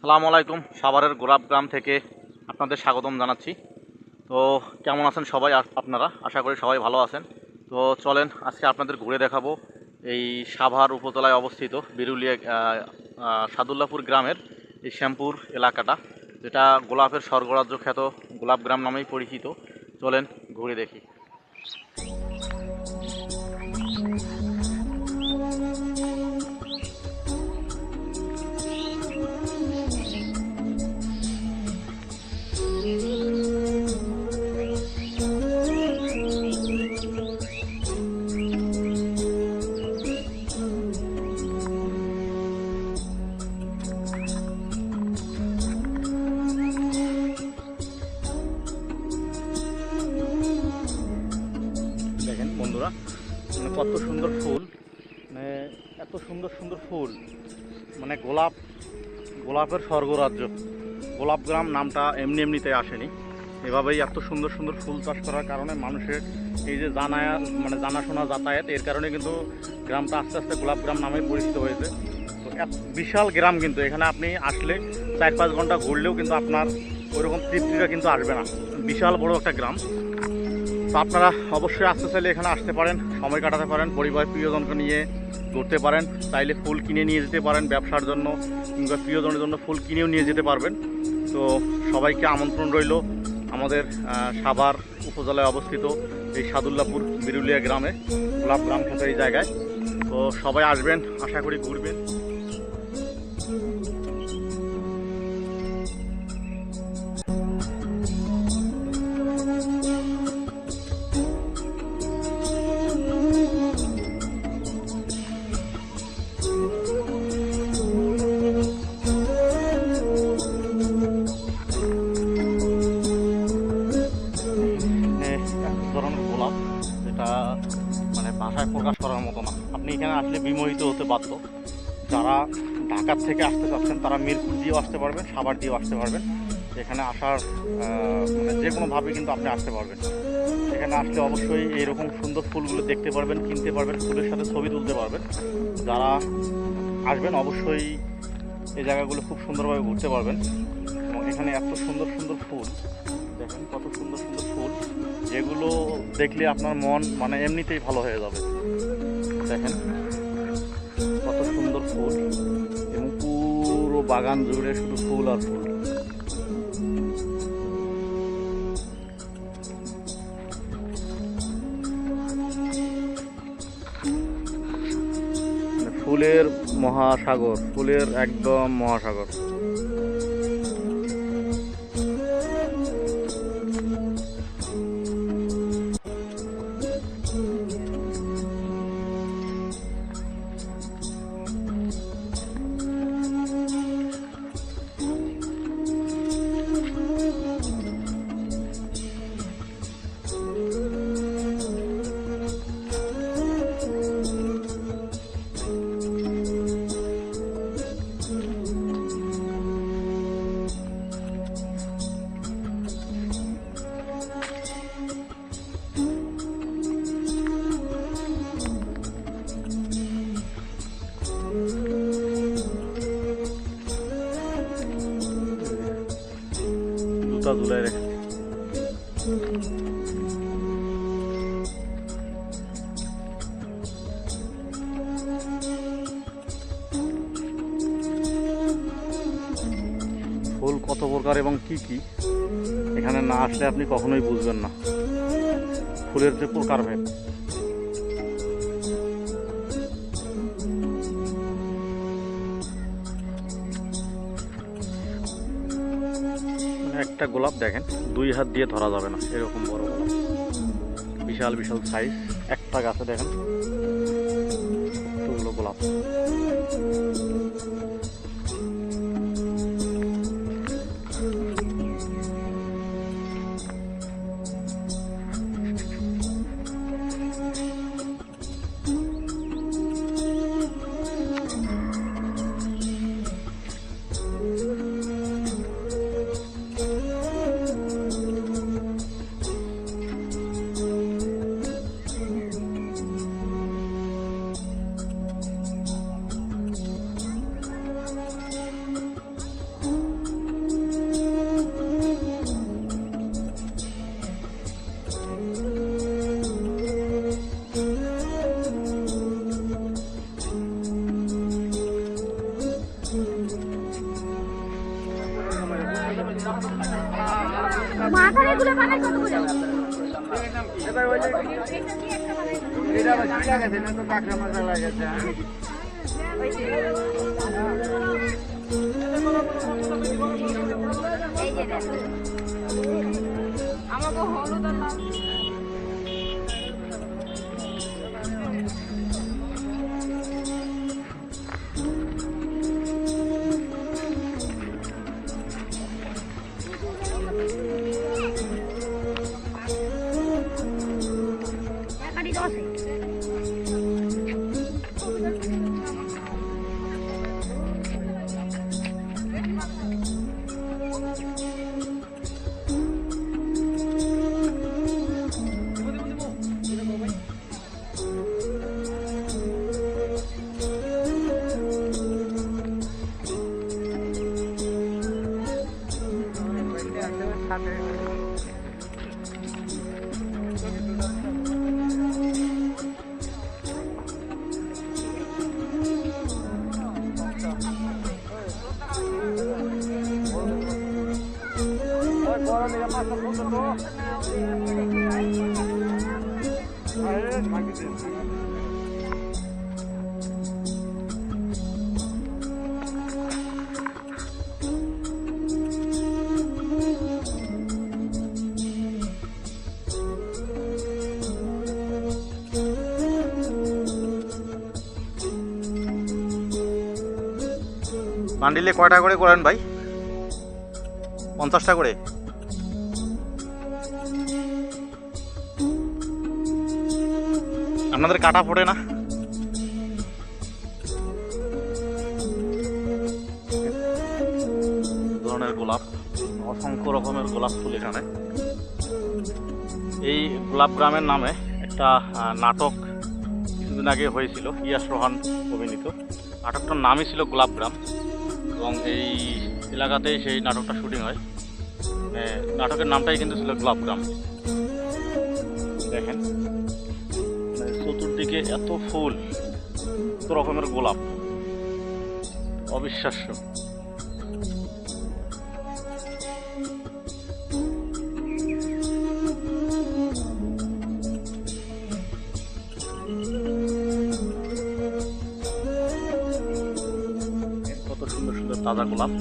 সালামু আলাইকুম। সাভারের গোলাপগ্রাম থেকে আপনাদের স্বাগতম জানাচ্ছি। তো কেমন আছেন সবাই? আপনারা আশা করি সবাই ভালো আছেন। তো চলেন আজকে আপনাদের ঘুরে দেখাবো এই সাভার উপজেলায় অবস্থিত বিরুলিয়া সাদুল্লাপুর গ্রামের এই শ্যামপুর এলাকাটা, যেটা গোলাপের স্বর্গরাজ্য খ্যাত গোলাপগ্রাম নামেই পরিচিত। চলেন ঘুরে দেখি। দেখেন বন্ধুরা, মানে কত সুন্দর ফুল, মানে এত সুন্দর সুন্দর ফুল, মানে গোলাপের স্বর্গরাজ্য। গোলাপগ্রাম নামটা এমনিতেই আসেনি, এভাবেই এত সুন্দর সুন্দর ফুল চাষ করার কারণে মানুষের এই যে জানাশোনা যাতায়াত, এর কারণে কিন্তু গ্রামটা আস্তে আস্তে গোলাপগ্রাম নামে পরিচিত হয়েছে। তো এক বিশাল গ্রাম, কিন্তু এখানে আপনি আসলে 4-5 ঘন্টা ঘুরলেও কিন্তু আপনার ওইরকম তৃপ্তিটা কিন্তু আসবে না। বিশাল বড় একটা গ্রাম। তো আপনারা অবশ্যই আসতে চাইলে এখানে আসতে পারেন, সময় কাটাতে পারেন, পরিবার প্রিয়জনকে নিয়ে ঘুরতে পারেন। চাইলে ফুল কিনে নিয়ে যেতে পারেন ব্যবসার জন্য, কিংবা প্রিয়জনের জন্য ফুল কিনেও নিয়ে যেতে পারবেন। তো সবাইকে আমন্ত্রণ রইল আমাদের সাভার উপজেলায় অবস্থিত এই সাদুল্লাপুর বিরুলিয়া গ্রামে, গোলাপগ্রাম খ্যাত এই জায়গায়। তো সবাই আসবেন, আশা করি ঘুরবেন। ধরনের গোলাপ, যেটা মানে ভাষায় প্রকাশ করার মতো না। আপনি এখানে আসলে বিমোহিত হতে বাধ্য। যারা ঢাকার থেকে আসতে চাচ্ছেন তারা মিরপুর দিয়েও আসতে পারবেন, সাভার দিয়েও আসতে পারবেন। এখানে আসার মানে যে কোনোভাবে কিন্তু আপনি আসতে পারবেন। এখানে আসলে অবশ্যই এইরকম সুন্দর ফুলগুলো দেখতে পারবেন, কিনতে পারবেন, ফুলের সাথে ছবি তুলতে পারবেন। যারা আসবেন অবশ্যই এই জায়গাগুলো খুব সুন্দরভাবে ঘুরতে পারবেন। এবং এখানে এত সুন্দর সুন্দর ফুল, দেখেন কত সুন্দর সুন্দর ফুল, যেগুলো দেখলে আপনার মন মানে এমনিতেই ভালো হয়ে যাবে। দেখেন কত সুন্দর ফুল, এবং পুরো বাগান জুড়ে শুধু ফুল আর ফুল। ফুলের মহাসাগর, ফুলের একদম মহাসাগর। জুতা ঝুলাই রেখেছে। ফুল কত প্রকার এবং কি কি, এখানে না আসলে আপনি কখনোই বুঝবেন না ফুলের যে প্রকারভেদ। একটা গোলাপ দেখেন 2 হাত দিয়ে ধরা যাবে না, এরকম বড় গোলাপ, বিশাল বিশাল সাইজ। একটা গাছে দেখেন কতগুলো গোলাপ। মাথাগুলো বানাই কত করে? এবার ওই যে এটা আবার কি লাগাছে না তো কাঁকড়া মাথা লাগাছে। এই যে আমাকে হলুদ আর লাল বান্ডিলে কয়টা করে করেন ভাই? 50টা করে। আপনাদের কাটা পড়ে না? ধরনের গোলাপ, অসংখ্য রকমের গোলাপ ফুল এখানে। এই গোলাপ গ্রামের নামে একটা নাটক কিছুদিন আগে হয়েছিল, ইয়াস রোহান অভিনীত। নাটকটার নামই ছিল গোলাপ গ্রাম এবং এই এলাকাতেই সেই নাটকটা শুটিং হয়। নাটকের নামটাই কিন্তু ছিল গোলাপ গ্রাম। দেখেন চতুর্দিকে এত ফুল, এত রকমের গোলাপ, অবিশ্বাস্য। কত সুন্দর সুন্দর তাজা গোলাপ।